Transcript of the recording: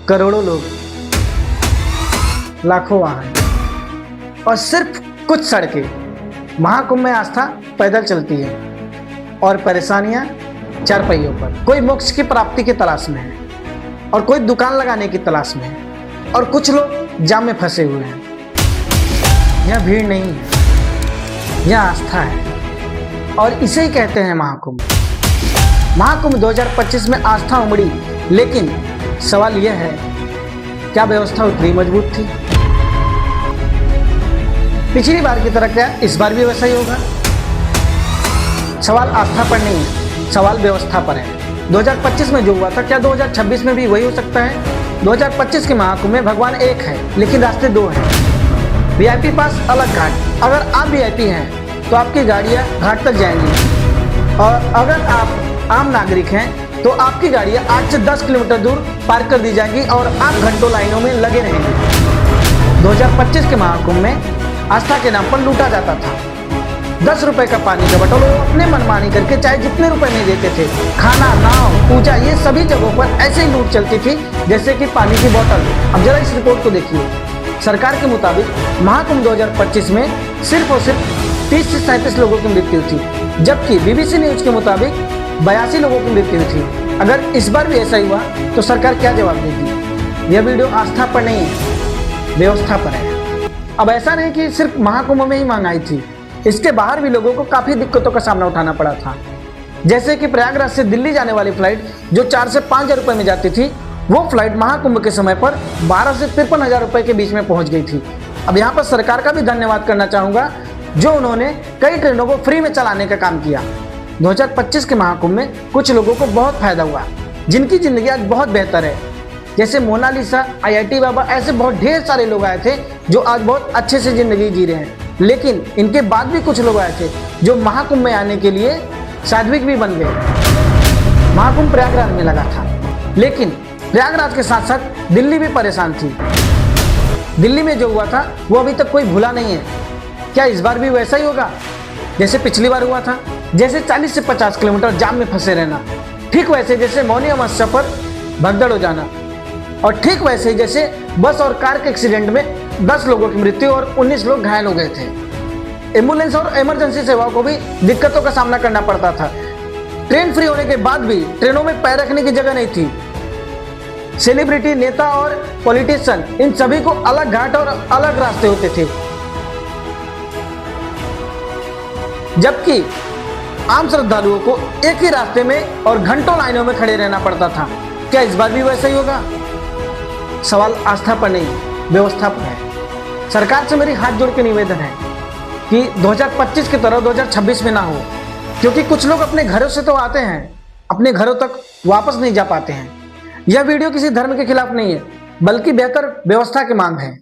करोड़ों लोग, लाखों वाहन और सिर्फ कुछ सड़कें। महाकुंभ में आस्था पैदल चलती है और परेशानियां चार पहियों पर। कोई मोक्ष की प्राप्ति की तलाश में है और कोई दुकान लगाने की तलाश में है और कुछ लोग जाम में फंसे हुए हैं। यह भीड़ नहीं है, यह आस्था है और इसे ही कहते हैं महाकुंभ। महाकुंभ 2025 में आस्था उमड़ी, लेकिन सवाल यह है, क्या व्यवस्था उतनी मजबूत थी? पिछली बार की तरह क्या इस बार भी वैसा ही होगा? सवाल आस्था पर नहीं है, सवाल व्यवस्था पर है। 2025 में जो हुआ था, क्या 2026 में भी वही हो सकता है? 2025 के महाकुंभ में भगवान एक है, लेकिन रास्ते दो हैं। वीआईपी पास अलग घाट। अगर आप वीआईपी हैं तो आपकी गाड़ियां घाट तक जाएंगी और अगर आप आम नागरिक हैं तो आपकी गाड़ियां 8 से 10 किलोमीटर दूर पार्क कर दी जाएंगी और आप घंटों लाइनों में लगे रहेंगे। 2025 के महाकुंभ में आस्था के नाम पर लूटा जाता था। 10 रुपए का पानी का बटल वो अपने मनमानी करके चाहे जितने रुपए में देते थे। खाना, नाव, पूजा, ये सभी जगहों पर ऐसे ही लूट चलती थी जैसे कि पानी की बोतल। अब जरा इस रिपोर्ट को देखिए। सरकार के मुताबिक महाकुंभ 2025 में सिर्फ और सिर्फ 30 से 37 लोगों की मृत्यु थी, जबकि बीबीसी न्यूज के मुताबिक 82 लोगों की मृत्यु थी। अगर इस बार भी ऐसा ही हुआ तो सरकार क्या जवाब देगी? यह वीडियो आस्था पर नहीं है, व्यवस्था पर है। अब ऐसा नहीं कि सिर्फ महाकुंभ में ही महंगाई थी, इसके बाहर भी लोगों को काफी दिक्कतों का सामना उठाना पड़ा था। जैसे कि प्रयागराज से दिल्ली जाने वाली फ्लाइट जो 4 से 5 हजार रुपए में जाती थी, वो फ्लाइट महाकुंभ के समय पर 12 से 53 हजार रुपए के बीच में पहुंच गई थी। अब यहाँ पर सरकार का भी धन्यवाद करना चाहूंगा, जो उन्होंने कई ट्रेनों को फ्री में चलाने का काम किया। 2025 के महाकुंभ में कुछ लोगों को बहुत फायदा हुआ, जिनकी जिंदगी आज बहुत बेहतर है। जैसे मोनालिसा, IIT बाबा, ऐसे बहुत ढेर सारे लोग आए थे जो आज बहुत अच्छे से जिंदगी जी रहे हैं। लेकिन इनके बाद भी कुछ लोग आए थे जो महाकुंभ में आने के लिए साध्विक भी बन गए। महाकुंभ प्रयागराज में लगा था, लेकिन प्रयागराज के साथ साथ दिल्ली भी परेशान थी। दिल्ली में जो हुआ था वो अभी तक कोई भूला नहीं है। क्या इस बार भी वैसा ही होगा जैसे पिछली बार हुआ था? जैसे 40 से 50 किलोमीटर जाम में फंसे रहना, ठीक वैसे जैसे मौनी अमावस्या पर भगदड़ हो जाना, और ठीक वैसे ही जैसे बस और कार के एक्सीडेंट में 10 लोगों की मृत्यु और 19 लोग घायल हो गए थे। एम्बुलेंस और इमरजेंसी सेवाओं को भी दिक्कतों का सामना करना पड़ता था। ट्रेन फ्री होने के बाद भी ट्रेनों में पैर रखने की जगह नहीं थी। सेलिब्रिटी, नेता और पॉलिटिशियन, इन सभी को अलग घाट और अलग रास्ते होते थे, जबकि आम श्रद्धालुओं को एक ही रास्ते में और घंटों लाइनों में खड़े रहना पड़ता था। क्या इस बार भी वैसा ही होगा? सवाल आस्था पर नहीं, व्यवस्था पर है। सरकार से मेरी हाथ जोड़ के निवेदन है कि 2025 की तरह 2026 में ना हो, क्योंकि कुछ लोग अपने घरों से तो आते हैं, अपने घरों तक वापस नहीं जा पाते हैं। यह वीडियो किसी धर्म के खिलाफ नहीं है, बल्कि बेहतर व्यवस्था की मांग है।